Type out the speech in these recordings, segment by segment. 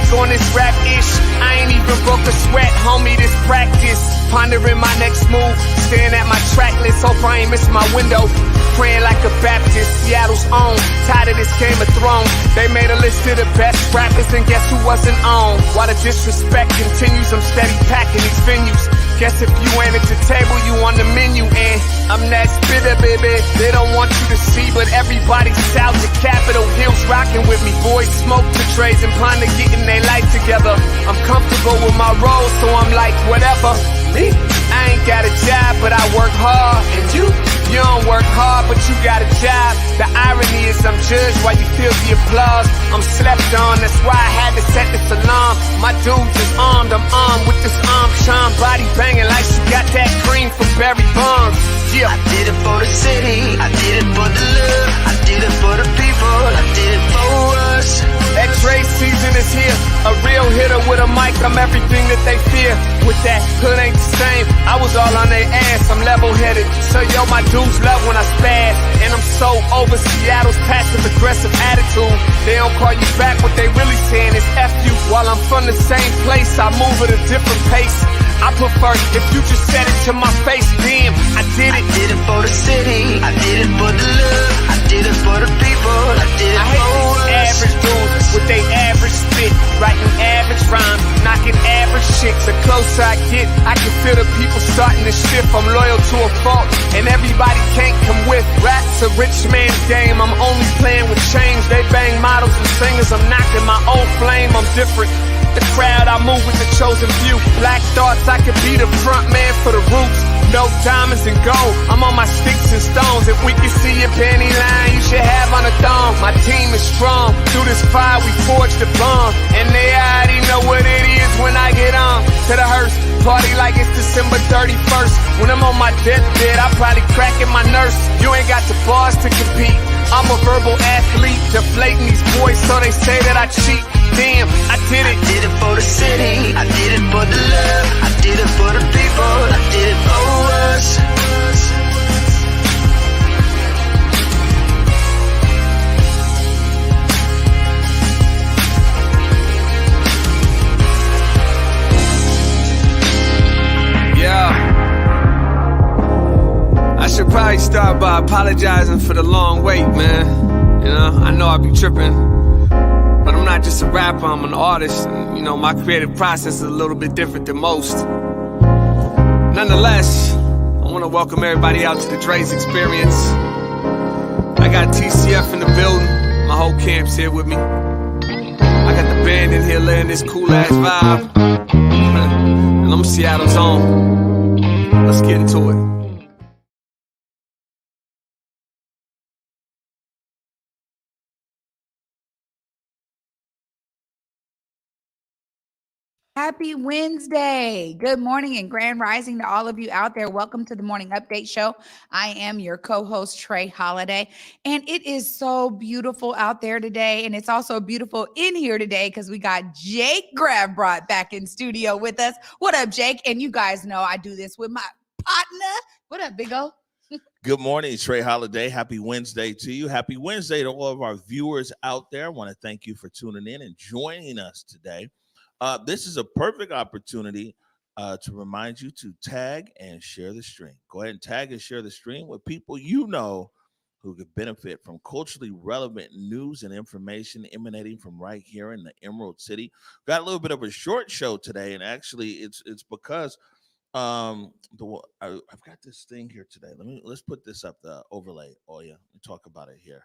back on this rap-ish. I ain't even broke a sweat, homie, this practice. Pondering my next move, staring at my track list. Hope I ain't missing my window. Praying like a Baptist, Seattle's own. Tired of this Game of Thrones. They made a list of the best rappers, and guess who wasn't on? While the disrespect continues, I'm steady packing these venues. Guess if you ain't at the table, you on the menu. And I'm that spitter, baby. They don't want you to see, but everybody's south of Capitol Hill's rocking with me. Boys smoke the trays and ponder getting their life together. I'm comfortable with my role, so I'm like, whatever. Me? I ain't got a job, but I work hard. And you don't work hard, but you got a job. The irony is I'm judged while you feel the applause. I'm slept on, that's why I had to set this alarm. My dudes is armed, I'm armed with this arm charm. Body banging like she got that cream from Barry Bonds. Yeah. I did it for the city, I did it for the love, I did it for the people, I did it for us. That trade season is here, a real hitter with a mic, I'm everything that they fear. With that hood ain't the same, I was all on their ass, I'm level-headed. So yo, my dudes love when I spaz, and I'm so over Seattle's passive-aggressive attitude. They don't call you back, what they really saying is F you. While I'm from the same place, I move at a different pace. I prefer if you just said it to my face, damn, I did it. I did it for the city, I did it for the love, I did it for the people, I did it for us. Average dudes with they average spit, writing average rhymes, knocking average chicks. The closer I get, I can feel the people starting to shift. I'm loyal to a fault, and everybody can't come with. Rap's a rich man's game, I'm only playing with change. They bang models and singers, I'm knocking my old flame, I'm different. The crowd, I move with the chosen few. Black thoughts, I could be the front man for the roots. No diamonds and gold, I'm on my sticks and stones. If we can see your panty line, you should have on a thong. My team is strong, through this fire we forged a bond. And they already know what it is when I get on to the hearse. Party like it's December 31st. When I'm on my deathbed, I probably cracking my nurse. You ain't got the bars to compete. I'm a verbal athlete, deflating these boys so they say that I cheat. Damn, I did it. I did it for the city, I did it for the love, I did it for the people, I did it for us. I should probably start by apologizing for the long wait, man. You know, I know I be tripping, but I'm not just a rapper, I'm an artist. And, you know, my creative process is a little bit different than most. Nonetheless, I want to welcome everybody out to the Dre's Experience. I got TCF in the building, my whole camp's here with me. I got the band in here laying this cool-ass vibe. And I'm Seattle's own. Let's get into it. Happy Wednesday. Good morning and grand rising to all of you out there. Welcome to the Morning Update Show. I am your co-host, Trey Holiday, and it is so beautiful out there today, and it's also beautiful in here today because we got Jake Grabrot back in studio with us. What up, Jake? And you guys know I do this with my partner. What up, Big O? Good morning, Trey Holiday. Happy Wednesday to you. Happy Wednesday to all of our viewers out there. I want to thank you for tuning in and joining us today. This is a perfect opportunity to remind you to tag and share the stream. Go ahead and tag and share the stream with people you know who could benefit from culturally relevant news and information emanating from right here in the Emerald City. Got a little bit of a short show today, and actually it's because I've got this thing here today. Let's put this up, the overlay. Oh yeah, we talk about it here.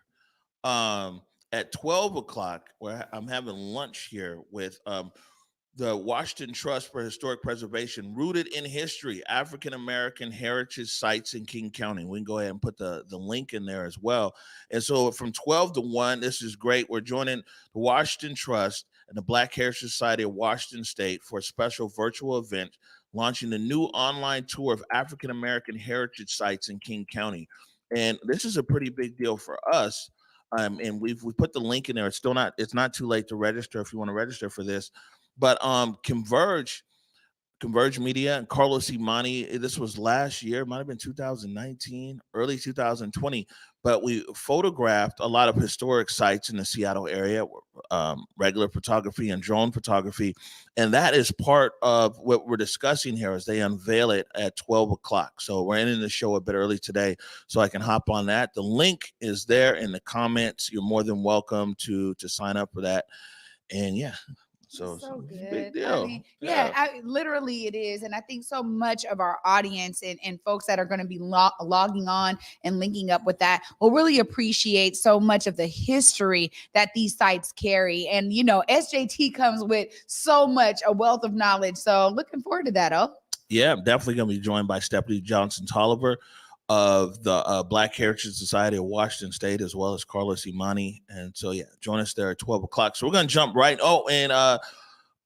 At 12 o'clock, where I'm having lunch here with the Washington Trust for Historic Preservation, Rooted in History, African American Heritage Sites in King County. We can go ahead and put the link in there as well. And so from 12 to 1, this is great. We're joining the Washington Trust and the Black Heritage Society of Washington State for a special virtual event launching the new online tour of African American heritage sites in King County. And this is a pretty big deal for us. And we put the link in there. It's not too late to register if you want to register for this. But Converge Media and Carlos Imani, this was last year, it might have been 2019, early 2020, but we photographed a lot of historic sites in the Seattle area, regular photography and drone photography. And that is part of what we're discussing here as they unveil it at 12 o'clock. So we're ending the show a bit early today so I can hop on that. The link is there in the comments. You're more than welcome to sign up for that. And yeah. So good. Big deal. I mean, literally it is. And I think so much of our audience and folks that are going to be logging on and linking up with that will really appreciate so much of the history that these sites carry. And, you know, SJT comes with so much, a wealth of knowledge. So looking forward to that. Oh, yeah, I'm definitely going to be joined by Stephanie Johnson-Tolliver of the Black Heritage Society of Washington State, as well as Carlos Imani. And so, yeah, join us there at 12 o'clock. So we're going to jump right. Oh, and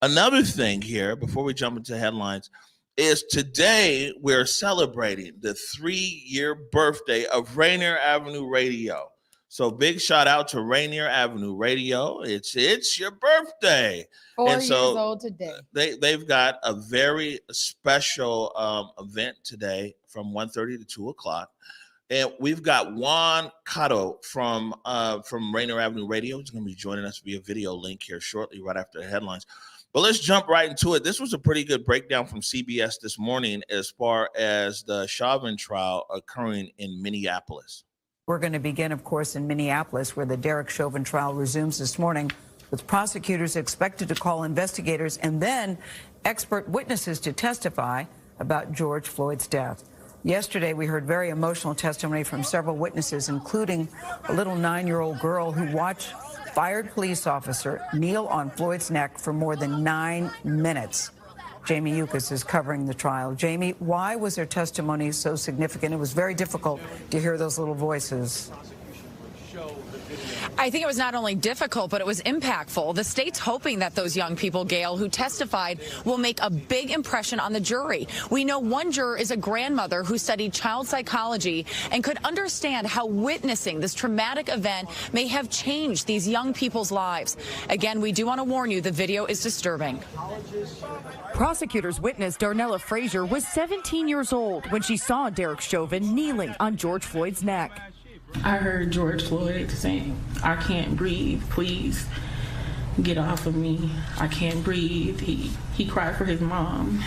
another thing here before we jump into headlines is today we're celebrating the 3-year birthday of Rainier Avenue Radio. So big shout out to Rainier Avenue Radio. It's your birthday. 4 and so years old today. They've got a very special event today from 1:30 to 2 o'clock. And we've got Juan Cotto from Rainier Avenue Radio. He's going to be joining us via video link here shortly, right after the headlines. But let's jump right into it. This was a pretty good breakdown from CBS this morning as far as the Chauvin trial occurring in Minneapolis. We're going to begin, of course, in Minneapolis, where the Derek Chauvin trial resumes this morning, with prosecutors expected to call investigators and then expert witnesses to testify about George Floyd's death. Yesterday, we heard very emotional testimony from several witnesses, including a little 9-year-old girl who watched a fired police officer kneel on Floyd's neck for more than 9 minutes. Jamie Yukas is covering the trial. Jamie, why was their testimony so significant? It was very difficult to hear those little voices. I think it was not only difficult, but it was impactful. The state's hoping that those young people, Gail, who testified, will make a big impression on the jury. We know one juror is a grandmother who studied child psychology and could understand how witnessing this traumatic event may have changed these young people's lives. Again, we do want to warn you, the video is disturbing. Prosecutors witness Darnella Frazier was 17 years old when she saw Derek Chauvin kneeling on George Floyd's neck. I heard George Floyd saying, "I can't breathe, please get off of me. I can't breathe." He cried for his mom.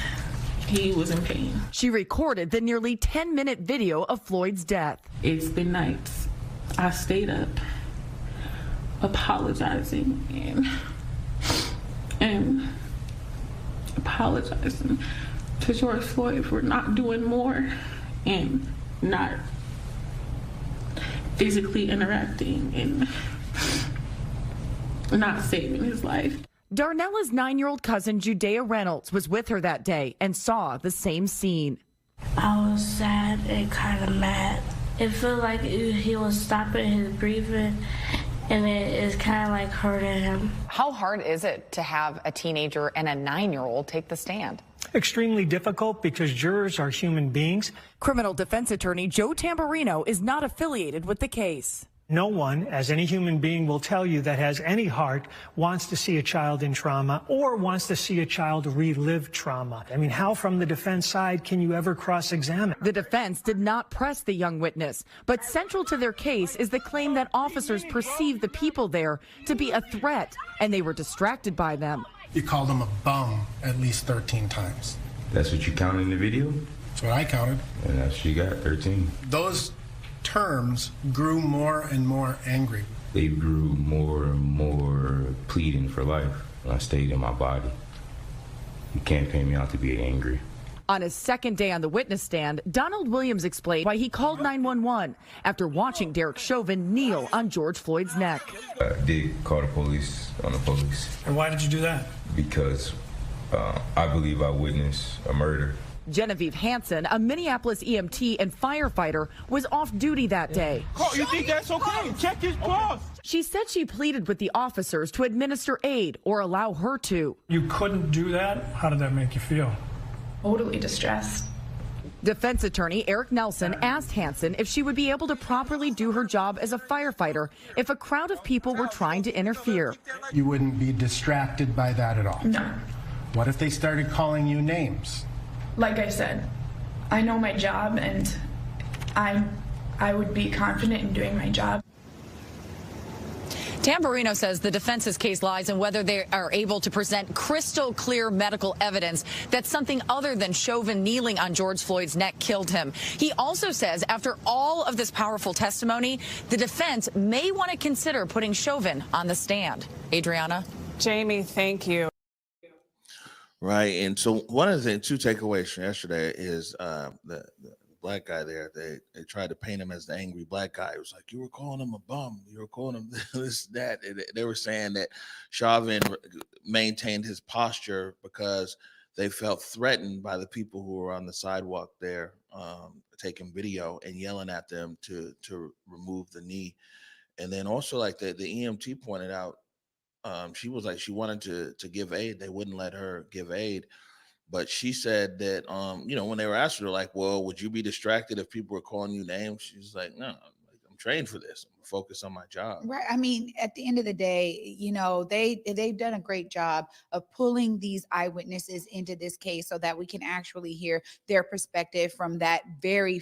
He was in pain. She recorded the nearly 10-minute video of Floyd's death. It's been nights. I stayed up apologizing and apologizing to George Floyd for not doing more and not physically interacting and not saving his life. Darnella's 9-year-old cousin, Judea Reynolds, was with her that day and saw the same scene. I was sad and kind of mad. It felt like he was stopping his breathing, and it is kind of like hurting him. How hard is it to have a teenager and a 9-year-old take the stand? Extremely difficult because jurors are human beings. Criminal defense attorney Joe Tamburino is not affiliated with the case. No one, as any human being will tell you that has any heart, wants to see a child in trauma or wants to see a child relive trauma. I mean, how from the defense side can you ever cross-examine? The defense did not press the young witness, but central to their case is the claim that officers perceived the people there to be a threat and they were distracted by them. You called him a bum at least 13 times. That's what you counted in the video? That's what I counted. And that's what you got, 13. Those terms grew more and more angry. They grew more and more pleading for life when I stayed in my body. You can't paint me out to be angry. On his second day on the witness stand, Donald Williams explained why he called 911 after watching Derek Chauvin kneel on George Floyd's neck. I did call the police on the police. And why did you do that? Because I believe I witnessed a murder. Genevieve Hansen, a Minneapolis EMT and firefighter, was off duty that day. You think that's okay? Check his pulse. She said she pleaded with the officers to administer aid or allow her to. You couldn't do that? How did that make you feel? Totally distressed. Defense attorney Eric Nelson asked Hansen if she would be able to properly do her job as a firefighter if a crowd of people were trying to interfere. You wouldn't be distracted by that at all? No. What if they started calling you names? Like I said, I know my job, and I would be confident in doing my job. Tamburino says the defense's case lies in whether they are able to present crystal clear medical evidence that something other than Chauvin kneeling on George Floyd's neck killed him. He also says after all of this powerful testimony, the defense may want to consider putting Chauvin on the stand. Adriana? Jamie, thank you. Right. And so one of the things, two takeaways from yesterday is the black guy there, they tried to paint him as the angry black guy. It was like, you were calling him a bum. You were calling him this, that. And they were saying that Chauvin maintained his posture because they felt threatened by the people who were on the sidewalk there taking video and yelling at them to remove the knee. And then also like the EMT pointed out, she was like, she wanted to give aid. They wouldn't let her give aid. But she said that, when they were asking her, like, well, would you be distracted if people were calling you names? She's like, no, I'm trained for this. I'm focused on my job. Right. I mean, at the end of the day, they've done a great job of pulling these eyewitnesses into this case so that we can actually hear their perspective from that very,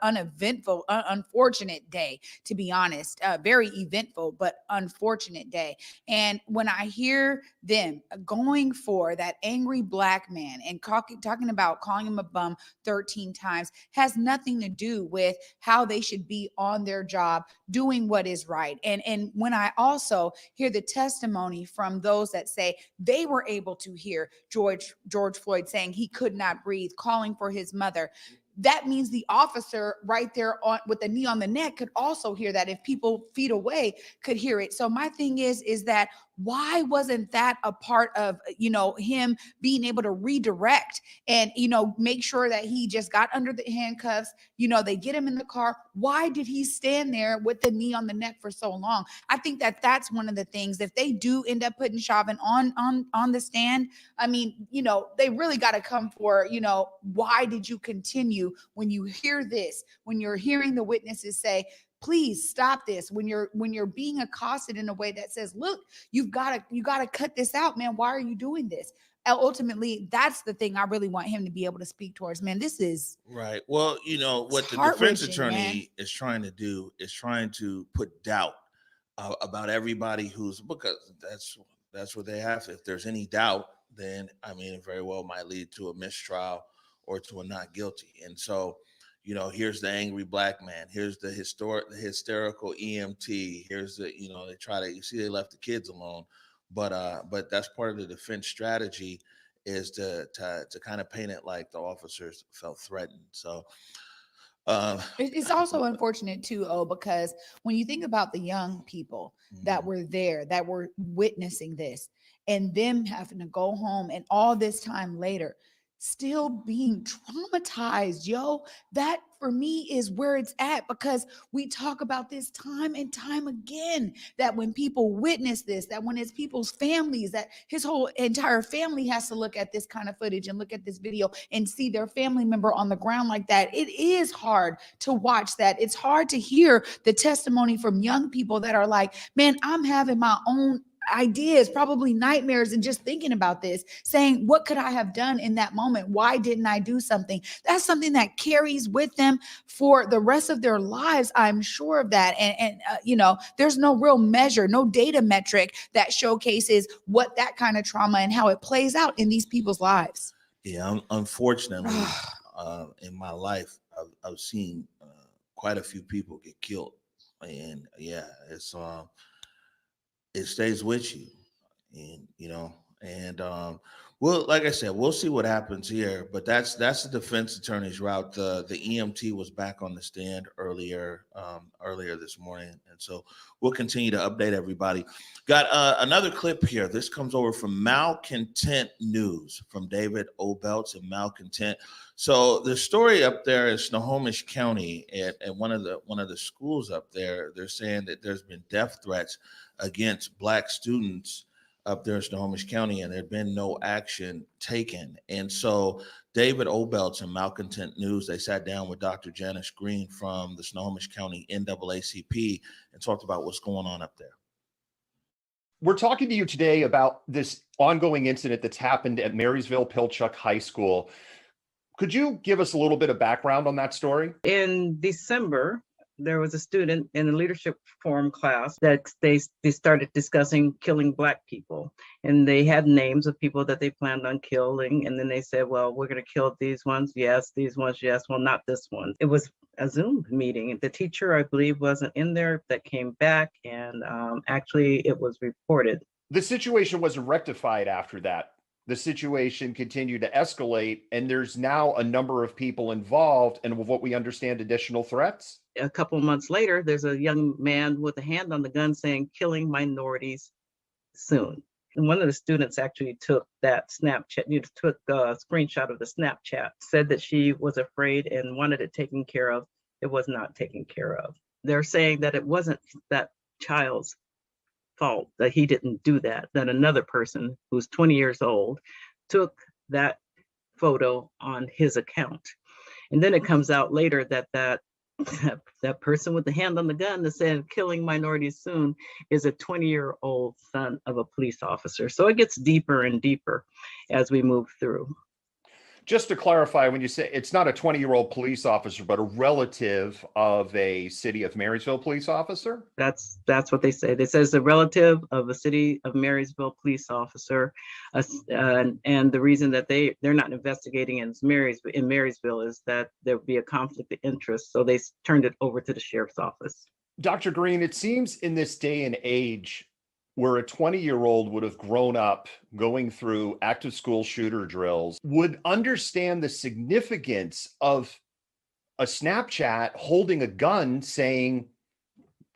uneventful, unfortunate day, to be honest, very eventful, but unfortunate day. And when I hear them going for that angry black man and talking about calling him a bum 13 times has nothing to do with how they should be on their job doing what is right. And when I also hear the testimony from those that say they were able to hear George Floyd saying he could not breathe, calling for his mother, that means the officer right there with the knee on the neck could also hear that if people feet away could hear it. So my thing is that why wasn't that a part of, him being able to redirect and, make sure that he just got under the handcuffs, they get him in the car. Why did he stand there with the knee on the neck for so long? I think that's one of the things, if they do end up putting Chauvin on the stand, I mean, they really got to come for, why did you continue when you hear this, when you're hearing the witnesses say, please stop this, when you're being accosted in a way that says, look, you gotta cut this out, man. Why are you doing this? Ultimately, that's the thing I really want him to be able to speak towards, man. This is right. Well, what the defense attorney is trying to do is trying to put doubt about everybody because that's what they have. If there's any doubt, then it very well might lead to a mistrial or to a not guilty. And so, here's the angry black man. Here's the hysterical EMT. Here's the, they left the kids alone. But that's part of the defense strategy is to kind of paint it like the officers felt threatened. So it's also unfortunate too, because when you think about the young people that were there, that were witnessing this, and them having to go home and all this time later, still being traumatized, that for me is where it's at, because we talk about this time and time again, that when people witness this, that when it's people's families, that his whole entire family has to look at this kind of footage and look at this video and see their family member on the ground like that. It is hard to watch that. It's hard to hear the testimony from young people that are like, man, I'm having my own ideas, probably nightmares, and just thinking about this, saying, what could I have done in that moment? Why didn't I do something? That's something that carries with them for the rest of their lives. I'm sure of that. And there's no real measure, no data metric that showcases what that kind of trauma and how it plays out in these people's lives. Yeah, unfortunately, in my life, I've seen quite a few people get killed, and it stays with you, and well, like I said, we'll see what happens here, but that's the defense attorney's route. The EMT was back on the stand earlier this morning, and so we'll continue to update everybody. Got another clip here. This comes over from Malcontent News from David Obelts and Malcontent. So the story up there is Snohomish County at one of the schools up there. They're saying that there's been death threats against Black students up there in Snohomish County, and there'd been no action taken. And so David Obelts and Malcontent News, they sat down with Dr. Janice Green from the Snohomish County NAACP and talked about what's going on up there. We're talking to you today about this ongoing incident that's happened at Marysville-Pilchuck High School. Could you give us a little bit of background on that story? In December, there was a student in the leadership forum class that they started discussing killing Black people. And they had names of people that they planned on killing. And then they said, well, we're going to kill these ones. Yes, these ones. Yes. Well, not this one. It was a Zoom meeting. The teacher, I believe, wasn't in there that came back. And actually, it was reported. The situation wasn't rectified after that. The situation continued to escalate, and there's now a number of people involved, and with what we understand, additional threats. A couple of months later, there's a young man with a hand on the gun saying, killing minorities soon. And one of the students actually took that Snapchat, took a screenshot of the Snapchat, said that she was afraid and wanted it taken care of. It was not taken care of. They're saying that it wasn't that child's fault, that he didn't do that another person who's 20 years old took that photo on his account. And then it comes out later that that person with the hand on the gun that said killing minorities soon is a 20-year-old son of a police officer. So it gets deeper and deeper as we move through. Just to clarify, when you say it's not a 20-year-old police officer, but a relative of a City of Marysville police officer? That's what they say. They say it's a relative of a City of Marysville police officer. And the reason that they're not investigating in Marysville is that there would be a conflict of interest. So they turned it over to the sheriff's office. Dr. Green, it seems in this day and age where a 20-year-old would have grown up going through active school shooter drills, would understand the significance of a Snapchat holding a gun saying,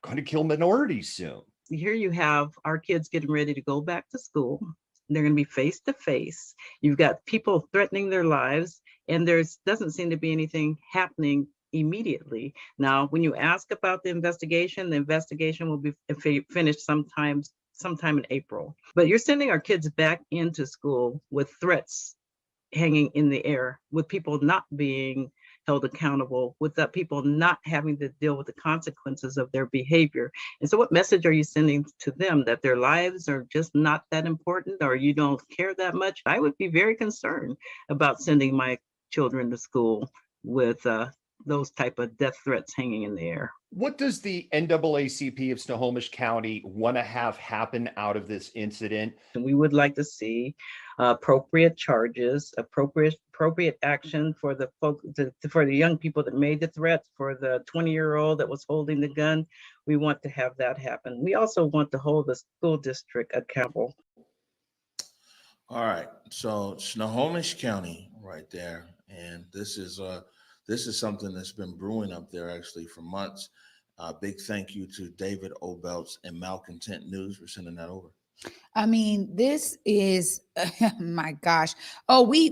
going to kill minorities soon. Here you have our kids getting ready to go back to school. They're going to be face to face. You've got people threatening their lives, and doesn't seem to be anything happening immediately. Now, when you ask about the investigation will be finished sometime in April. But you're sending our kids back into school with threats hanging in the air, with people not being held accountable, with people not having to deal with the consequences of their behavior. And so what message are you sending to them? That their lives are just not that important, or you don't care that much? I would be very concerned about sending my children to school with those type of death threats hanging in the air. What does the NAACP of Snohomish County want to have happen out of this incident? And we would like to see appropriate charges, appropriate action for the for the young people that made the threats, for the 20-year-old that was holding the gun. We want to have that happen. We also want to hold the school district accountable. All right, so Snohomish County right there, and this is something that's been brewing up there actually for months. Big thank you to David Obelts and Malcontent News for sending that over. I mean, this is, my gosh. Oh, we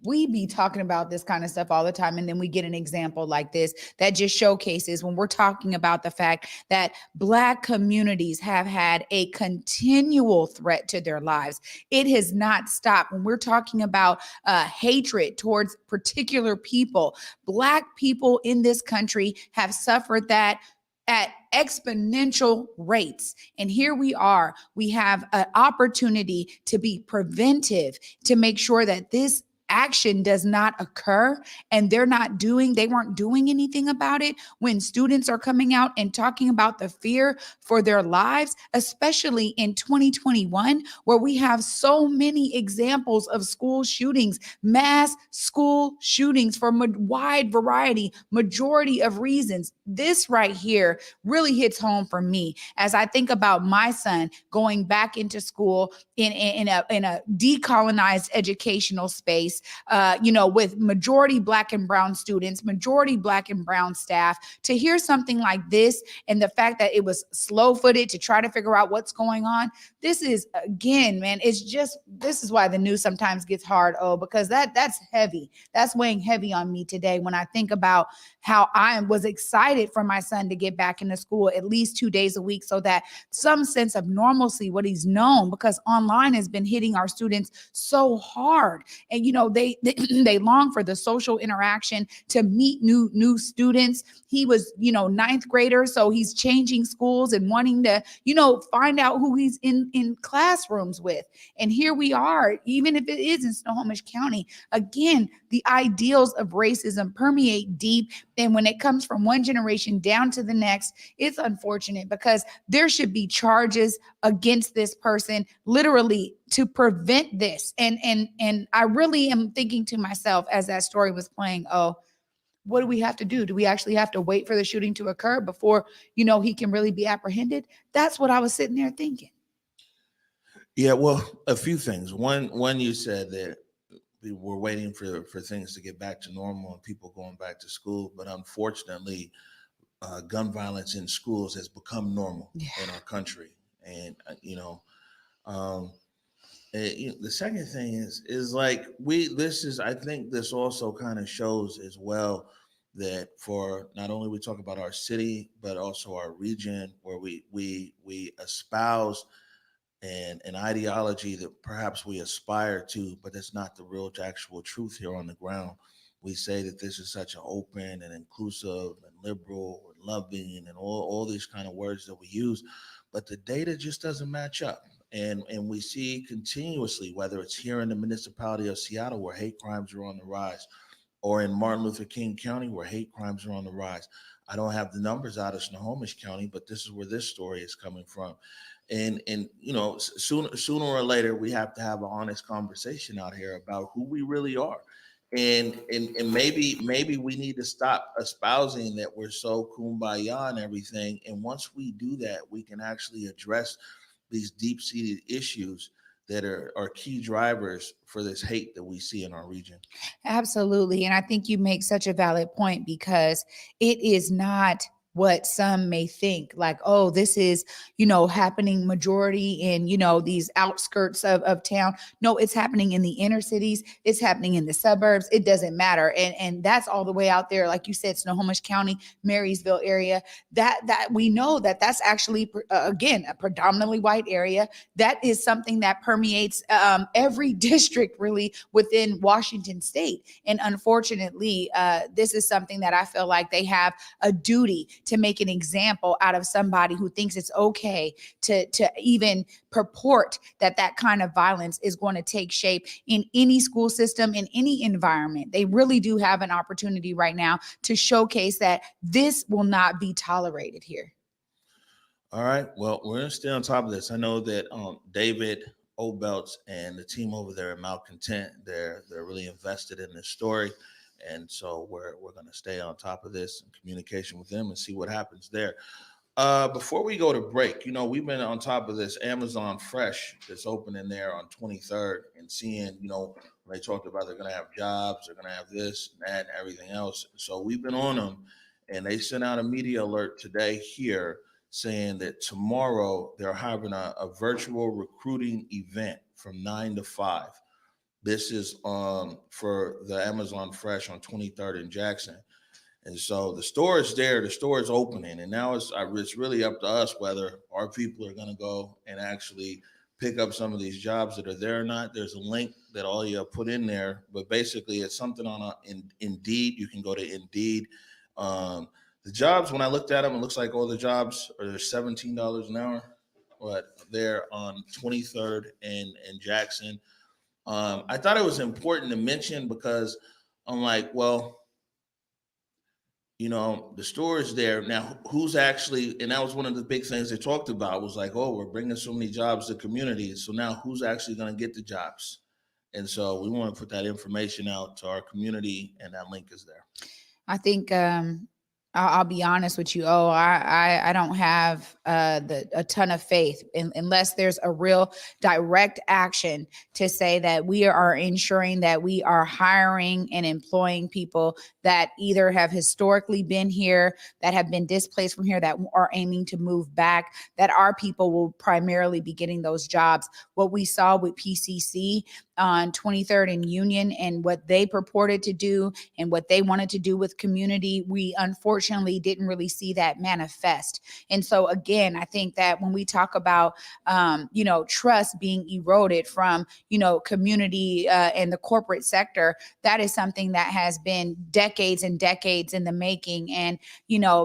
be talking about this kind of stuff all the time. And then we get an example like this that just showcases when we're talking about the fact that Black communities have had a continual threat to their lives. It has not stopped. When we're talking about hatred towards particular people, Black people in this country have suffered that at exponential rates. And here we are, we have an opportunity to be preventive, to make sure that this action does not occur, and they weren't doing anything about it. When students are coming out and talking about the fear for their lives, especially in 2021, where we have so many examples of school shootings, mass school shootings for a wide variety, majority of reasons. This right here really hits home for me as I think about my son going back into school in a decolonized educational space, with majority Black and brown students, majority Black and brown staff. To hear something like this and the fact that it was slow-footed to try to figure out what's going on, this is, again, man, this is why the news sometimes gets hard, because that's heavy. That's weighing heavy on me today when I think about how I was excited for my son to get back into school at least 2 days a week, so that some sense of normalcy, what he's known, because online has been hitting our students so hard. And, they long for the social interaction, to meet new students. He was, ninth grader, so he's changing schools and wanting to, find out who he's in classrooms with. And here we are, even if it is in Snohomish County. Again, the ideals of racism permeate deep. And when it comes from one generation down to the next, it's unfortunate, because there should be charges against this person, literally, to prevent this. And I really am thinking to myself, as that story was playing, oh, what do we have to do? Do we actually have to wait for the shooting to occur before, he can really be apprehended? That's what I was sitting there thinking. Yeah, well, a few things. One, you said that we were waiting for things to get back to normal and people going back to school, but unfortunately, gun violence in schools has become normal in our country. And the second thing is like I think this also kind of shows as well that for not only we talk about our city but also our region, where we espouse an ideology that perhaps we aspire to, but it's not the real actual truth here on the ground. We say that this is such an open and inclusive and liberal and loving and all these kind of words that we use, but the data just doesn't match up. And we see continuously, whether it's here in the municipality of Seattle, where hate crimes are on the rise, or in Martin Luther King County, where hate crimes are on the rise. I don't have the numbers out of Snohomish County, but this is where this story is coming from. And sooner or later, we have to have an honest conversation out here about who we really are. And maybe we need to stop espousing that we're so kumbaya and everything. And once we do that, we can actually address these deep-seated issues that are key drivers for this hate that we see in our region. Absolutely. And I think you make such a valid point, because it is not what some may think, like, oh, this is, happening majority in, these outskirts of town. No, it's happening in the inner cities. It's happening in the suburbs. It doesn't matter. And that's all the way out there. Like you said, Snohomish County, Marysville area, that we know that's actually, again, a predominantly white area. That is something that permeates every district really within Washington state. And unfortunately, this is something that I feel like they have a duty to make an example out of somebody who thinks it's okay to even purport that kind of violence is going to take shape in any school system, in any environment. They really do have an opportunity right now to showcase that this will not be tolerated here. All right. Well, we're going to stay on top of this. I know that David Obelts and the team over there at Malcontent, they're really invested in this story. And so we're going to stay on top of this in communication with them and see what happens there. Before we go to break, we've been on top of this Amazon Fresh that's opening there on 23rd, and seeing, when they talked about they're going to have jobs, they're going to have this and that and everything else. So we've been on them, and they sent out a media alert today here saying that tomorrow they're having a virtual recruiting event from 9 to 5. This is for the Amazon Fresh on 23rd in Jackson. And so the store is there, the store is opening, and now it's really up to us whether our people are going to go and actually pick up some of these jobs that are there or not. There's a link that all you put in there, but basically it's something on Indeed. You can go to Indeed. The jobs, when I looked at them, it looks like all the jobs are $17 an hour, but they're on 23rd and Jackson. I thought it was important to mention because I'm like, well, the store is there. Now, who's actually, and that was one of the big things they talked about, was like, oh, we're bringing so many jobs to communities. So now who's actually going to get the jobs? And so we want to put that information out to our community, and that link is there. I think I'll be honest with you. I don't have a ton of faith unless there's a real direct action to say that we are ensuring that we are hiring and employing people that either have historically been here, that have been displaced from here, that are aiming to move back, that our people will primarily be getting those jobs. What we saw with PCC on 23rd and Union and what they purported to do and what they wanted to do with community, we unfortunately unfortunately didn't really see that manifest. And so again, I think that when we talk about, trust being eroded from, community and the corporate sector, that is something that has been decades and decades in the making. And,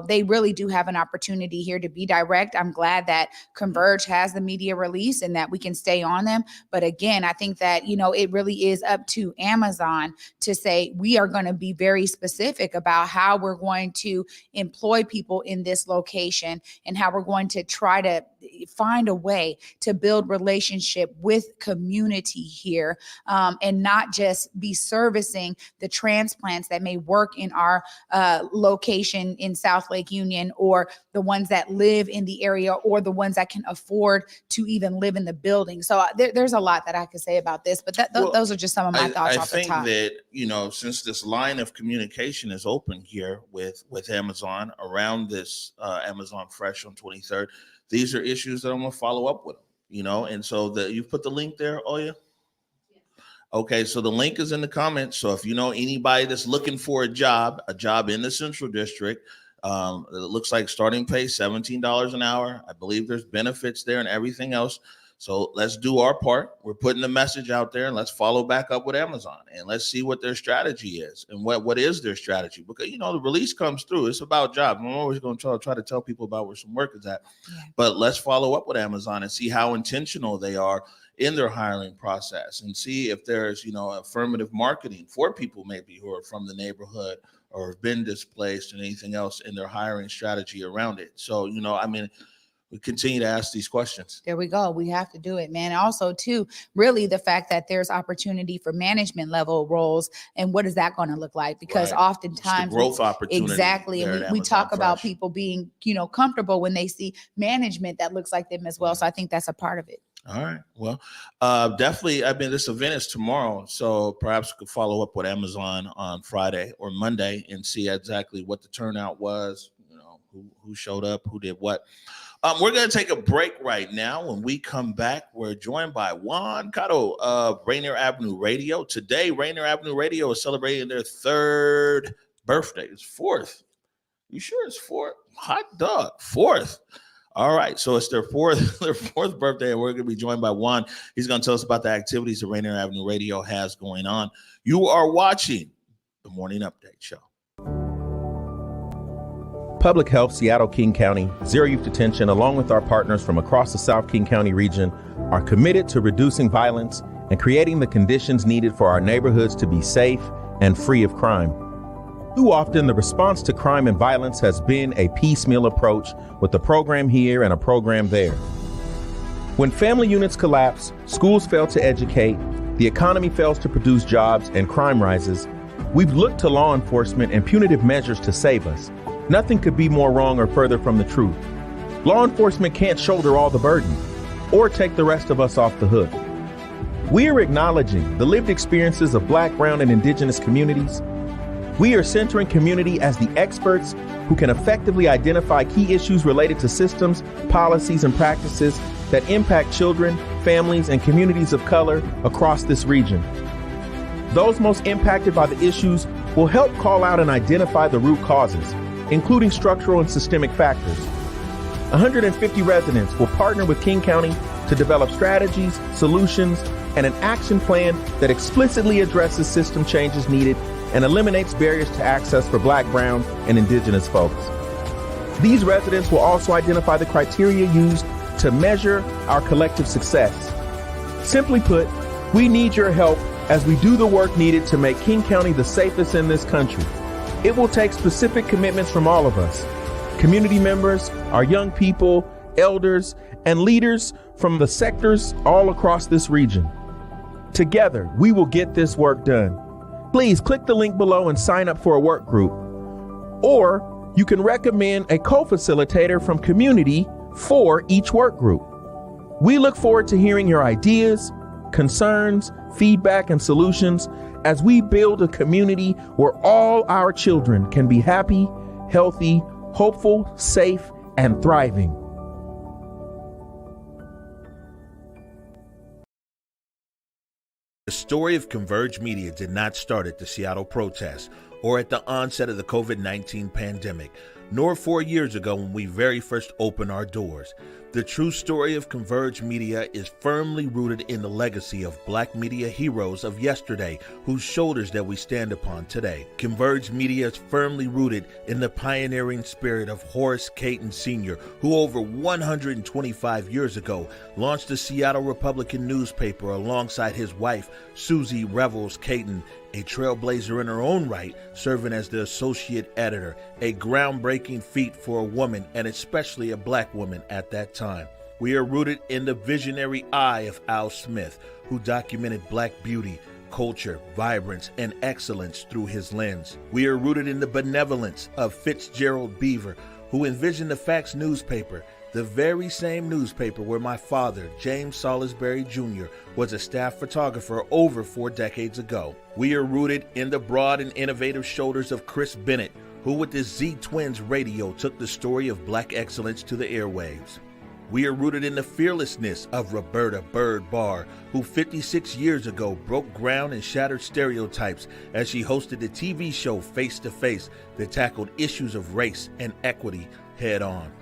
they really do have an opportunity here to be direct. I'm glad that Converge has the media release and that we can stay on them. But again, I think that, it really is up to Amazon to say, we are going to be very specific about how we're going to employ people in this location and how we're going to try to find a way to build relationship with community here, and not just be servicing the transplants that may work in our location in South Lake Union, or the ones that live in the area, or the ones that can afford to even live in the building. So there's a lot that I could say about this, but those are just some of my thoughts off the top. I think that, since this line of communication is open here with Amazon around this Amazon Fresh on 23rd, these are issues that I'm going to follow up with them, and so you've put the link there, Oya? Okay, so the link is in the comments. So if you know anybody that's looking for a job in the Central District, it looks like starting pay $17 an hour. I believe there's benefits there and everything else. So let's do our part. We're putting the message out there, and let's follow back up with Amazon, and let's see what their strategy is and what is their strategy. Because, the release comes through. It's about jobs. I'm always going to try to tell people about where some work is at. Yeah. But let's follow up with Amazon and see how intentional they are in their hiring process, and see if there's, affirmative marketing for people maybe who are from the neighborhood or have been displaced and anything else in their hiring strategy around it. So, we continue to ask these questions. There we go. We have to do it, man. Also, too, really the fact that there's opportunity for management level roles, and what is that going to look like? Because oftentimes growth opportunity. Exactly. And we talk about people being, comfortable when they see management that looks like them as well. So I think that's a part of it. All right. Well, definitely. this event is tomorrow, so perhaps we could follow up with Amazon on Friday or Monday and see exactly what the turnout was, who showed up, who did what. We're going to take a break right now. When we come back, we're joined by Juan Cotto of Rainier Avenue Radio. Today, Rainier Avenue Radio is celebrating their 3rd birthday. It's 4th. You sure it's 4th? Hot dog, 4th. All right, so it's their fourth birthday, and we're going to be joined by Juan. He's going to tell us about the activities that Rainier Avenue Radio has going on. You are watching the Morning Update Show. Public Health, Seattle, King County, Zero Youth Detention, along with our partners from across the South King County region, are committed to reducing violence and creating the conditions needed for our neighborhoods to be safe and free of crime. Too often, the response to crime and violence has been a piecemeal approach with a program here and a program there. When family units collapse, schools fail to educate, the economy fails to produce jobs, and crime rises, we've looked to law enforcement and punitive measures to save us. Nothing could be more wrong or further from the truth. Law enforcement can't shoulder all the burden or take the rest of us off the hook. We are acknowledging the lived experiences of Black, Brown, and Indigenous communities. We are centering community as the experts who can effectively identify key issues related to systems, policies, and practices that impact children, families, and communities of color across this region. Those most impacted by the issues will help call out and identify the root causes, including structural and systemic factors. 150 residents will partner with King County to develop strategies, solutions, and an action plan that explicitly addresses system changes needed and eliminates barriers to access for Black, Brown, and Indigenous folks. These residents will also identify the criteria used to measure our collective success. Simply put, we need your help as we do the work needed to make King County the safest in this country. It will take specific commitments from all of us, community members, our young people, elders, and leaders from the sectors all across this region. Together, we will get this work done. Please click the link below and sign up for a work group. Or you can recommend a co-facilitator from community for each work group. We look forward to hearing your ideas, concerns, feedback, and solutions as we build a community where all our children can be happy, healthy, hopeful, safe, and thriving. The story of Converge Media did not start at the Seattle protests or at the onset of the COVID-19 pandemic, nor 4 years ago when we very first opened our doors. The true story of Converge Media is firmly rooted in the legacy of Black media heroes of yesterday, whose shoulders that we stand upon today. Converge Media is firmly rooted in the pioneering spirit of Horace Caton Sr., who over 125 years ago launched the Seattle Republican newspaper alongside his wife, Susie Revels Caton, a trailblazer in her own right, serving as the associate editor, a groundbreaking feat for a woman and especially a Black woman at that time. We are rooted in the visionary eye of Al Smith, who documented Black beauty, culture, vibrance, and excellence through his lens. We are rooted in the benevolence of Fitzgerald Beaver, who envisioned the Facts newspaper, the very same newspaper where my father, James Salisbury Jr., was a staff photographer over 4 decades ago. We are rooted in the broad and innovative shoulders of Chris Bennett, who with his Z-Twins radio took the story of Black excellence to the airwaves. We are rooted in the fearlessness of Roberta Bird Barr, who 56 years ago broke ground and shattered stereotypes as she hosted the TV show Face to Face that tackled issues of race and equity head on.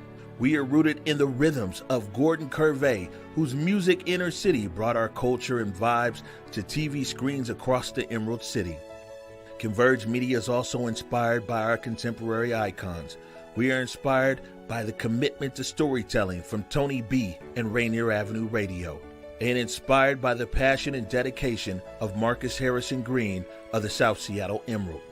We are rooted in the rhythms of Gordon Curvey, whose music Inner City brought our culture and vibes to TV screens across the Emerald City. Converge Media is also inspired by our contemporary icons. We are inspired by the commitment to storytelling from Tony B and Rainier Avenue Radio, and inspired by the passion and dedication of Marcus Harrison Green of the South Seattle Emerald.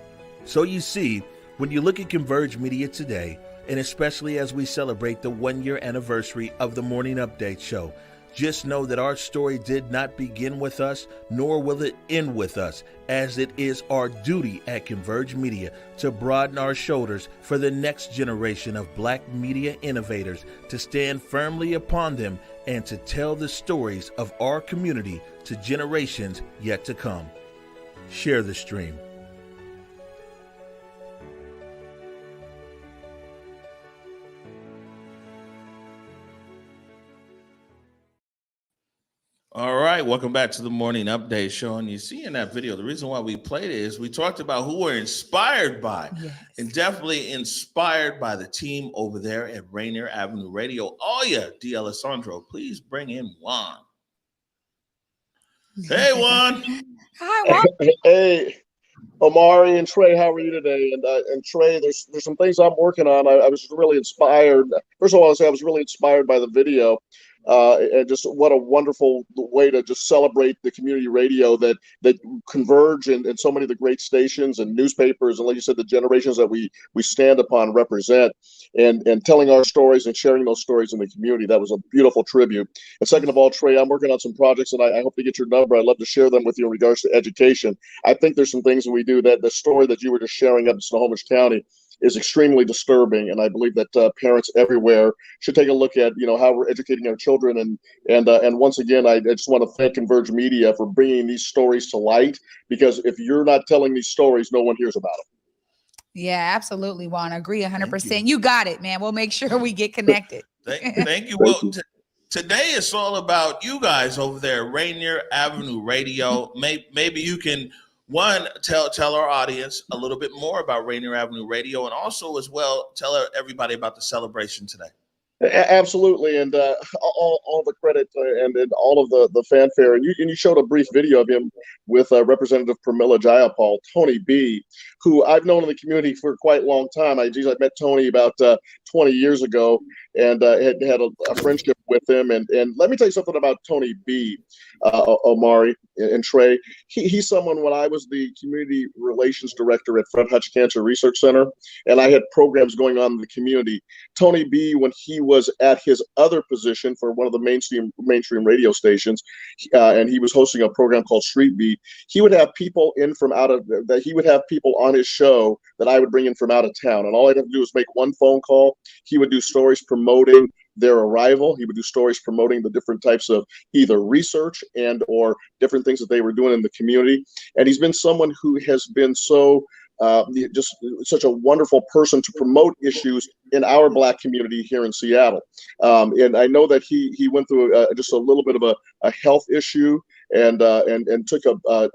So you see, when you look at Converge Media today, and especially as we celebrate the 1-year anniversary of the Morning Update Show, just know that our story did not begin with us, nor will it end with us, as it is our duty at Converge Media to broaden our shoulders for the next generation of Black media innovators, to stand firmly upon them and to tell the stories of our community to generations yet to come. Share the stream. All right, welcome back to the Morning Update Show. And you see in that video, the reason why we played it is we talked about who we're inspired by, and definitely inspired by the team over there at Rainier Avenue Radio. Oh yeah, D'Alessandro, please bring in Juan. Hey, Juan. Hi, Juan. Hey, Omari and Trey, how are you today? And Trey, there's some things I'm working on. I was really inspired. First of all, I say I was really inspired by the video. And just what a wonderful way to just celebrate the community radio that Converge and so many of the great stations and newspapers and, like you said, the generations that we stand upon represent, and telling our stories and sharing those stories in the community. That was a beautiful tribute. And second of all, Trey, I'm working on some projects, and I hope to get your number. I'd love to share them with you in regards to education. I think there's some things that we do, that the story that you were just sharing up in Snohomish County is extremely disturbing, and I believe that parents everywhere should take a look at how we're educating our children. And once again, I just want to thank Converge Media for bringing these stories to light, because if you're not telling these stories, no one hears about them. Yeah, absolutely, Juan. I agree 100%. You got it, man. We'll make sure we get connected. Thank you. Well, today it's all about you guys over there, Rainier Avenue Radio. Maybe you can tell our audience a little bit more about Rainier Avenue Radio, and also as well tell everybody about the celebration today. Absolutely, and all the credit and all of the fanfare. And you showed a brief video of him with Representative Pramila Jayapal, Tony B, who I've known in the community for quite a long time. I met Tony about 20 years ago, and had a friendship with him. And let me tell you something about Tony B, Omari and Trey. He's someone, when I was the community relations director at Fred Hutch Cancer Research Center, and I had programs going on in the community. Tony B, when he was at his other position for one of the mainstream radio stations, and he was hosting a program called Street Beat, he would have people he would have people on his show that I would bring in from out of town, and all I'd have to do was make one phone call. He would do stories promoting their arrival. He would do stories promoting the different types of either research and or different things that they were doing in the community. And he's been someone who has been just such a wonderful person to promote issues in our Black community here in Seattle. And I know that he went through just a little bit of a health issue, and took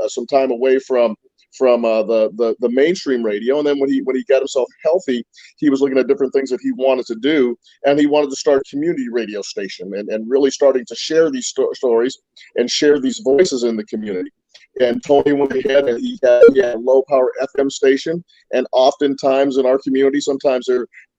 some time away from the mainstream radio. And then when he got himself healthy, he was looking at different things that he wanted to do, and he wanted to start a community radio station and really starting to share these stories and share these voices in the community. And Tony went ahead and he had a low power FM station, and oftentimes in our community, sometimes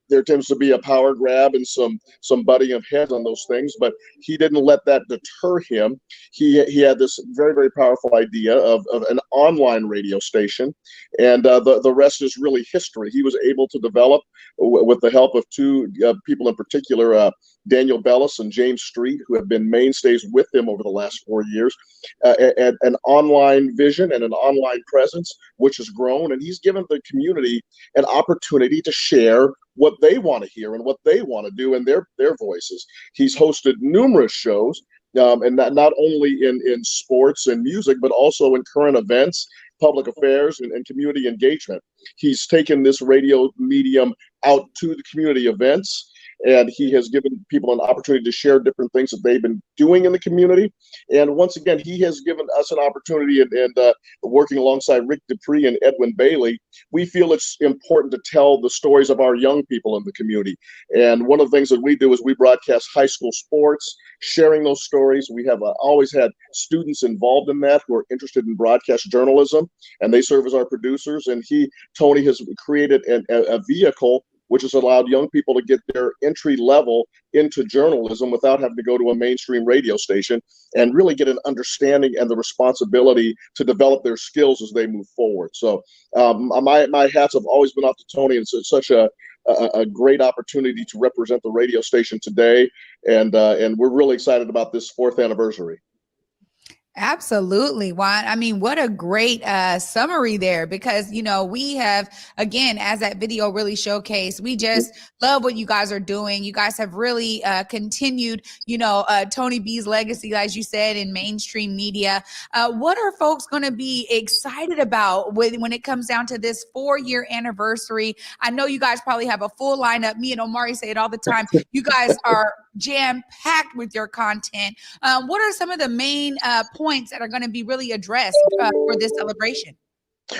there tends to be a power grab and some butting of heads on those things, but he didn't let that deter him. He had this very, very powerful idea of an online radio station, and the rest is really history. He was able to develop, with the help of two people in particular, Daniel Bellis and James Street, who have been mainstays with him over the last 4 years, an online vision and an online presence, which has grown, and he's given the community an opportunity to share what they want to hear and what they want to do in their voices. He's hosted numerous shows, and not only in sports and music, but also in current events, public affairs, and community engagement. He's taken this radio medium out to the community events, and he has given people an opportunity to share different things that they've been doing in the community. And once again, he has given us an opportunity, and working alongside Rick Dupree and Edwin Bailey, we feel it's important to tell the stories of our young people in the community. And one of the things that we do is we broadcast high school sports, sharing those stories. We have always had students involved in that who are interested in broadcast journalism, and they serve as our producers. And Tony has created a vehicle which has allowed young people to get their entry level into journalism without having to go to a mainstream radio station, and really get an understanding and the responsibility to develop their skills as they move forward. So my hats have always been off to Tony, and it's such a great opportunity to represent the radio station today, and we're really excited about this 4th anniversary. Absolutely, Juan. I mean, what a great summary there, because, we have, again, as that video really showcased, we just love what you guys are doing. You guys have really continued, Tony B's legacy, as you said, in mainstream media. What are folks going to be excited about when it comes down to this 4-year anniversary? I know you guys probably have a full lineup. Me and Omari say it all the time. You guys are jam-packed with your content. What are some of the main points that are going to be really addressed for this celebration?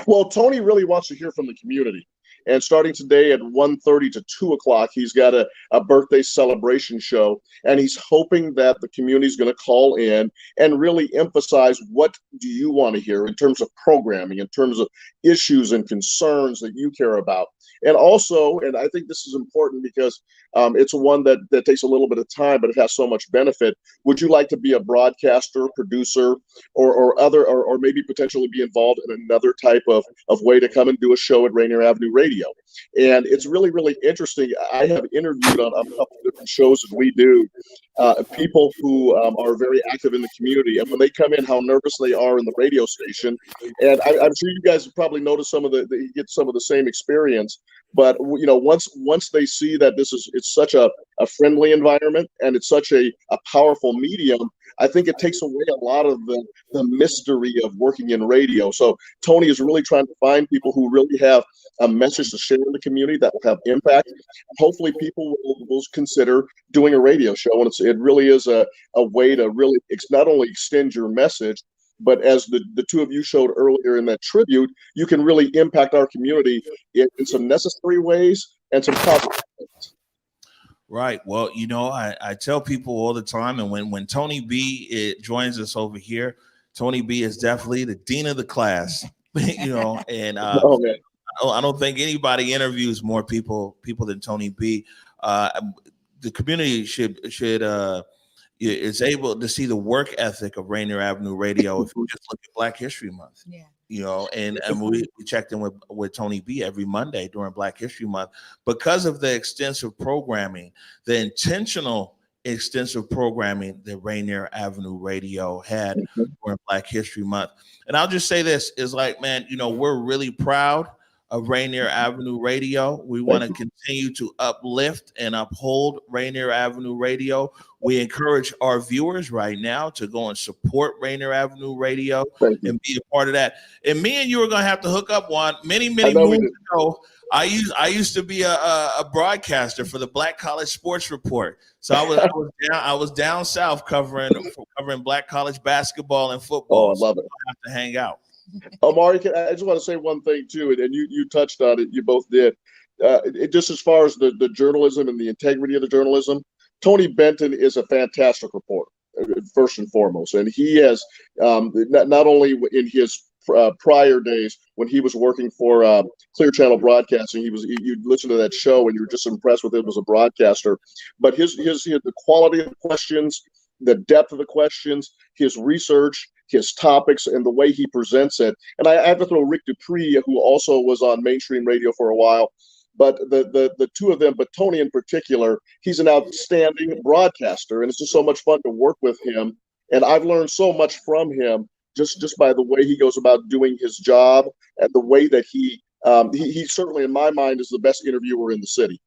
Well, Tony really wants to hear from the community. And starting today at 1:30 to 2 o'clock, he's got a birthday celebration show. And he's hoping that the community is going to call in and really emphasize, what do you want to hear in terms of programming, in terms of issues and concerns that you care about. And also, and I think this is important because it's one that takes a little bit of time, but it has so much benefit. Would you like to be a broadcaster, producer, or maybe potentially be involved in another type of way to come and do a show at Rainier Avenue Radio? And it's really, really interesting. I have interviewed on a couple of different shows that we do people who are very active in the community, and when they come in, how nervous they are in the radio station. And I'm sure you guys have probably noticed you get some of the same experience. But once they see that it's such a friendly environment, and it's such a powerful medium, I think it takes away a lot of the mystery of working in radio. So Tony is really trying to find people who really have a message to share in the community that will have impact. Hopefully people will consider doing a radio show, and it really is a way to really not only extend your message, but as the two of you showed earlier in that tribute, you can really impact our community in some necessary ways and some positive ways. Right. Well, I tell people all the time, and when Tony B joins us over here, Tony B is definitely the dean of the class, and I don't think anybody interviews more people than Tony B. The community should is able to see the work ethic of Rainier Avenue Radio if you just look at Black History Month. Yeah. And we checked in with Tony B every Monday during Black History Month because of the extensive programming, the intentional extensive programming that Rainier Avenue Radio had during Black History Month. And I'll just say this is man, we're really proud of Rainier Avenue Radio. We want to continue to uplift and uphold Rainier Avenue Radio. We encourage our viewers right now to go and support Rainier Avenue Radio and be a part of that. And me and you are going to have to hook up many moons ago. I used to be a broadcaster for the Black College Sports Report. So I was down south covering Black college basketball and football. Oh, I love it. So I have to hang out. Omari, I just want to say one thing too, and you touched on it. You both did. Just as far as the journalism and the integrity of the journalism, Tony Benton is a fantastic reporter, first and foremost, and he has not only in his prior days when he was working for Clear Channel Broadcasting, you listen to that show and you're just impressed with him as a broadcaster, but his the quality of the questions, the depth of the questions, his research, his topics, and the way he presents it. And I have to throw Rick Dupree, who also was on mainstream radio for a while. But the two of them, but Tony in particular, he's an outstanding broadcaster, and it's just so much fun to work with him. And I've learned so much from him just by the way he goes about doing his job and the way that he certainly, in my mind, is the best interviewer in the city.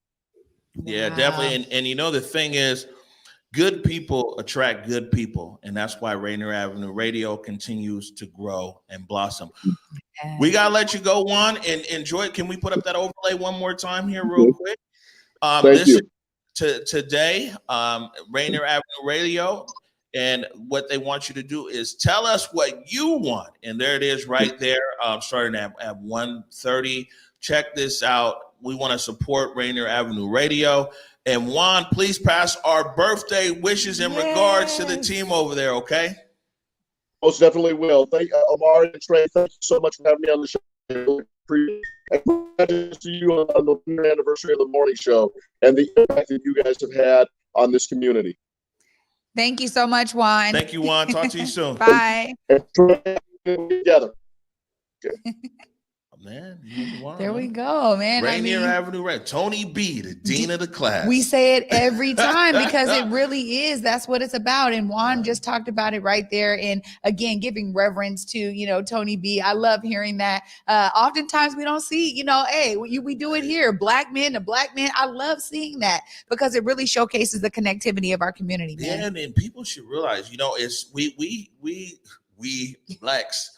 Yeah, definitely. And you know, the thing is, good people attract good people, and that's why Rainier Avenue Radio continues to grow and blossom. We gotta let you go on and enjoy it. Can we put up that overlay one more time here, real quick? Thank you. Today, Rainier Avenue Radio, and what they want you to do is tell us what you want, and there it is, right there, starting at 1:30. Check this out. We want to support Rainier Avenue Radio. And Juan, please pass our birthday wishes in regards to the team over there, okay? Most definitely will. Thank Omari and Trey. Thank you so much for having me on the show. And congratulations to you on the anniversary of the morning show and the impact that you guys have had on this community. Thank you so much, Juan. Thank you, Juan. Talk to you soon. Bye. And Trey, together. Okay. Man, there we go, man. Rainier Avenue Radio. Tony B, the dean of the class. We say it every time because it really is. That's what it's about. And Juan just talked about it right there. And again, giving reverence to, Tony B. I love hearing that. Oftentimes we don't see, hey, we do it here. Black men to black men. I love seeing that because it really showcases the connectivity of our community, man. Yeah, and people should realize, it's we blacks,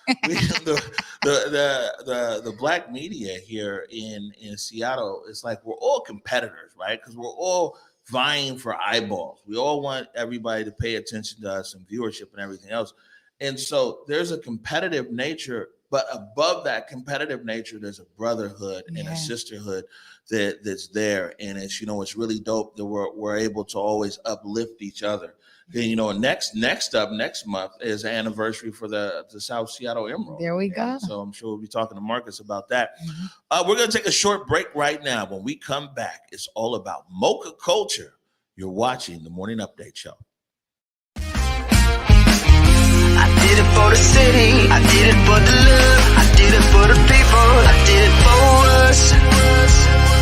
the black media here in Seattle, it's like we're all competitors, right? Because we're all vying for eyeballs. We all want everybody to pay attention to us and viewership and everything else. And so there's a competitive nature, but above that competitive nature, there's a brotherhood and a sisterhood that's there. And it's really dope that we're able to always uplift each other. Then, next month is the anniversary for the South Seattle Emerald. There we go. So I'm sure we'll be talking to Marcus about that. We're going to take a short break right now. When we come back, it's all about mocha culture. You're watching the Morning Update Show. I did it for the city. I did it for the love. I did it for the people. I did it for us.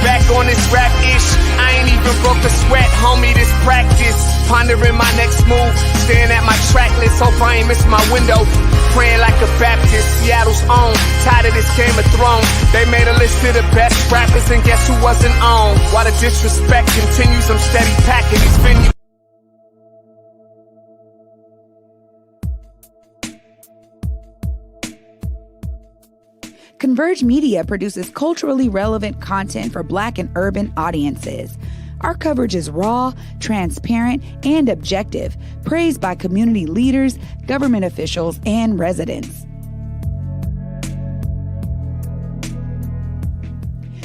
Back on this rap ish, I ain't even broke a sweat, homie, this practice. Pondering my next move, staring at my track list, hope I ain't miss my window. Praying like a Baptist, Seattle's own. Tired of this Game of Thrones. They made a list of the best rappers, and guess who wasn't on? While the disrespect continues, I'm steady packing these venues. Converge Media produces culturally relevant content for Black and urban audiences. Our coverage is raw, transparent, and objective, praised by community leaders, government officials, and residents.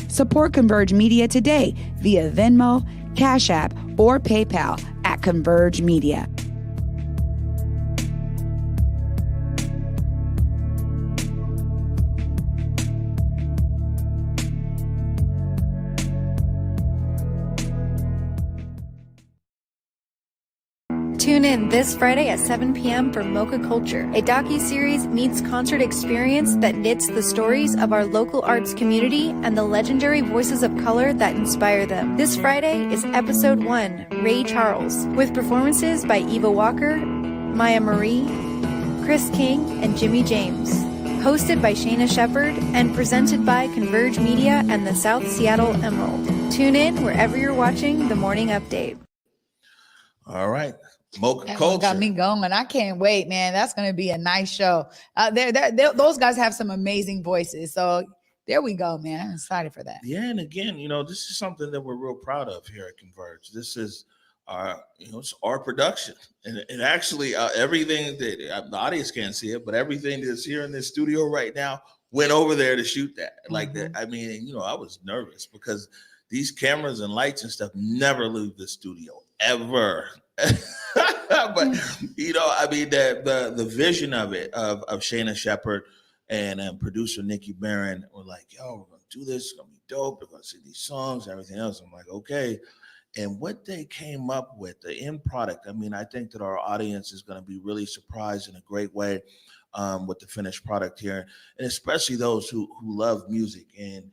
Support Converge Media today via Venmo, Cash App, or PayPal at Converge Media. Tune in this Friday at 7 p.m. for Mocha Culture, a docuseries meets concert experience that knits the stories of our local arts community and the legendary voices of color that inspire them. This Friday is Episode 1, Ray Charles, with performances by Eva Walker, Maya Marie, Chris King, and Jimmy James. Hosted by Shayna Shepherd and presented by Converge Media and the South Seattle Emerald. Tune in wherever you're watching The Morning Update. All right. Mocha That culture one got me going. I can't wait, man. That's going to be a nice show. Those guys have some amazing voices. So there we go, man. I'm excited for that. Yeah, and again, this is something that we're real proud of here at Converge. This is it's our production, and actually everything that the audience can't see it, but everything that's here in this studio right now went over there to shoot that. Like that. I mean, I was nervous because these cameras and lights and stuff never leave the studio ever. But I mean, the vision of it of Shayna Shepherd and producer Nikki Barron were like, yo, we're gonna do this, it's gonna be dope, we're gonna see these songs, everything else. I'm like, okay. And what they came up with, the end product, I mean, I think that our audience is going to be really surprised in a great way with the finished product here, and especially those who love music. And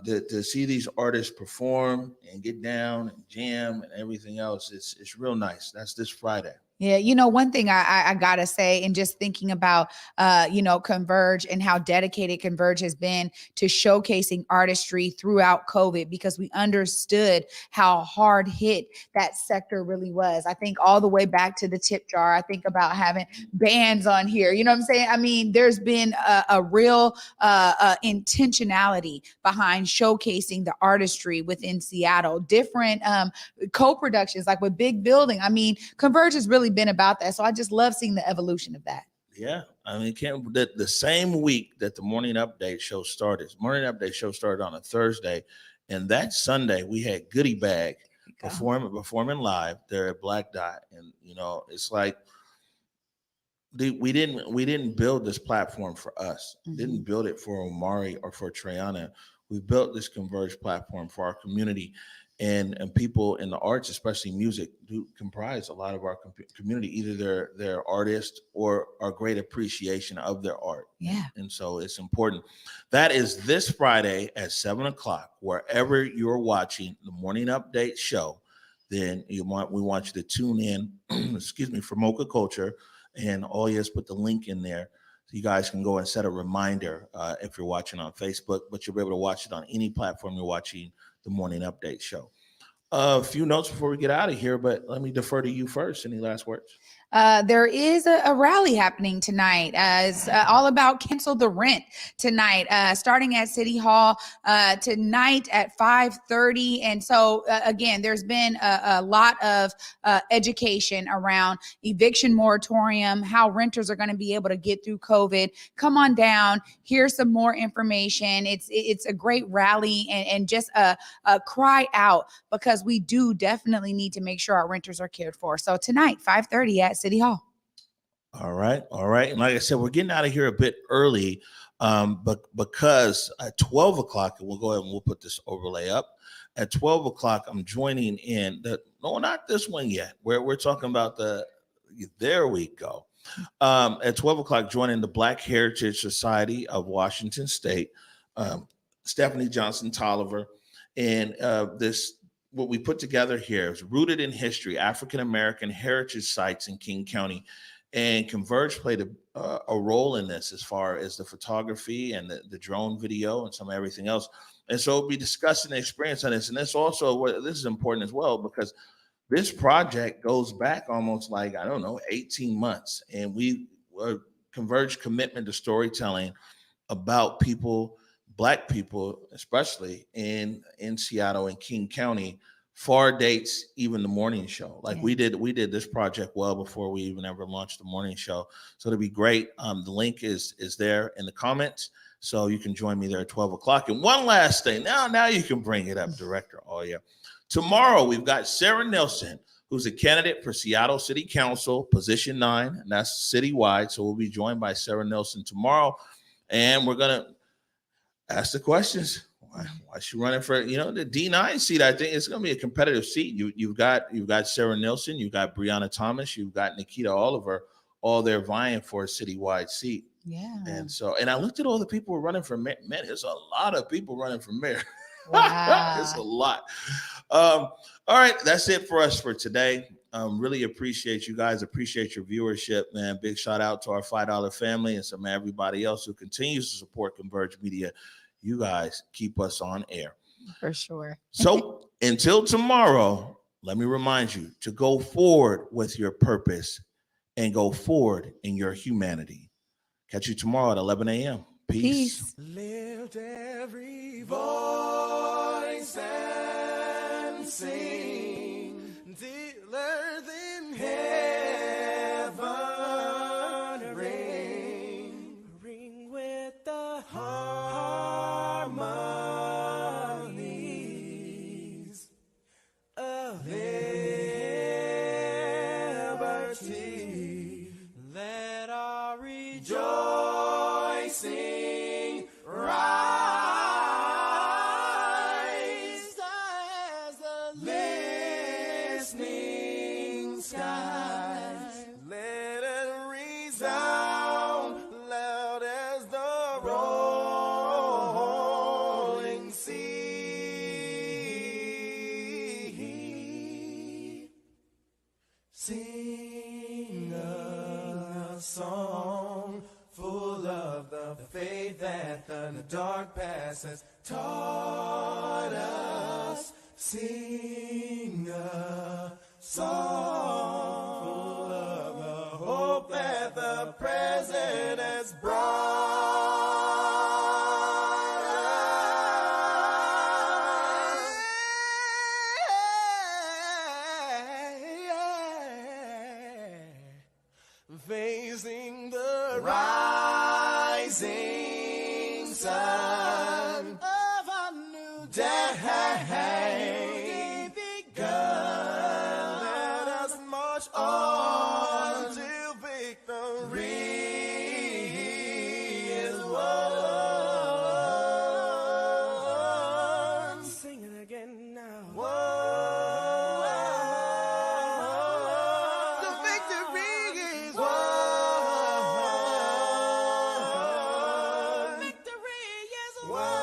to see these artists perform and get down and jam and everything else, it's real nice. That's this Friday. Yeah, one thing I gotta say, and just thinking about Converge and how dedicated Converge has been to showcasing artistry throughout COVID, because we understood how hard hit that sector really was. I think all the way back to the tip jar. I think about having bands on here. You know what I'm saying? I mean, there's been a real intentionality behind showcasing the artistry within Seattle. Different co-productions, like with Big Building. I mean, Converge has really been about that. So I just love seeing the evolution of that. Yeah. I mean, the same week that the Morning Update show started. Morning Update show started on a Thursday. And that Sunday we had Goodie Bag performing live there at Black Dot. And it's like we didn't build this platform for us. Didn't build it for Omari or for Trayana. We built this Converge platform for our community. And people in the arts, especially music, do comprise a lot of our community. Either they're artists or our great appreciation of their art. Yeah. And so it's important. That is this Friday at 7:00, wherever you're watching the Morning Update show. Then we want you to tune in, for Mocha Culture. And all you is put the link in there. So you guys can go and set a reminder if you're watching on Facebook, but you'll be able to watch it on any platform you're watching the Morning Update show. A few notes before we get out of here, but let me defer to you first. Any last words? There is a rally happening tonight. It's all about cancel the rent tonight, starting at City Hall tonight at 5:30. And so, again, there's been a lot of education around eviction moratorium, how renters are going to be able to get through COVID. Come on down. Here's some more information. It's a great rally and just a cry out, because we do definitely need to make sure our renters are cared for. So tonight, 5:30 at City Hall. All right. And like I said, we're getting out of here a bit early, but because at 12:00, and we'll go ahead and we'll put this overlay up. At 12:00, I'm joining in not this one yet. We're talking about there we go. At 12:00, joining the Black Heritage Society of Washington State, Stephanie Johnson Tolliver, and what we put together here is Rooted in History, African American Heritage Sites in King County. And Converge played a role in this as far as the photography and the drone video and some of everything else. And so we'll be discussing the experience on this. And that's also this is important as well, because this project goes back almost 18 months. And we Converge commitment to storytelling about people, Black people, especially in Seattle and King County, far dates even the morning show. We did this project well before we even ever launched the morning show. So it'll be great. The link is there in the comments, so you can join me there at 12:00. And one last thing, now you can bring it up, Director. Oh yeah, tomorrow we've got Sarah Nelson, who's a candidate for Seattle City Council, position 9, and that's citywide. So we'll be joined by Sarah Nelson tomorrow, and we're gonna ask the questions. Why is she running for the D9 seat? I think it's going to be a competitive seat. You've got Sarah Nelson, you've got Breonna Thomas, you've got Nikita Oliver, all they're vying for a citywide seat. Yeah. And I looked at all the people who are running for mayor. Man, there's a lot of people running for mayor. Wow. It's a lot. All right, that's it for us for today. Really appreciate you guys. Appreciate your viewership, man. Big shout out to our $5 family and some everybody else who continues to support Converge Media. You guys keep us on air. For sure. So until tomorrow, let me remind you to go forward with your purpose and go forward in your humanity. Catch you tomorrow at 11 a.m. Peace. Lift every voice and sing. liberty. Let our rejoicing rise as the listening skies. Let it resound loud as the rolling sea. Sing a song full of the faith that the dark past has taught us. Sing a song full of the hope that the present has brought us. Facing the rising sun of a new day begun. Let us march on till victory is won. Sing it again now. The victory is won. Victory is won.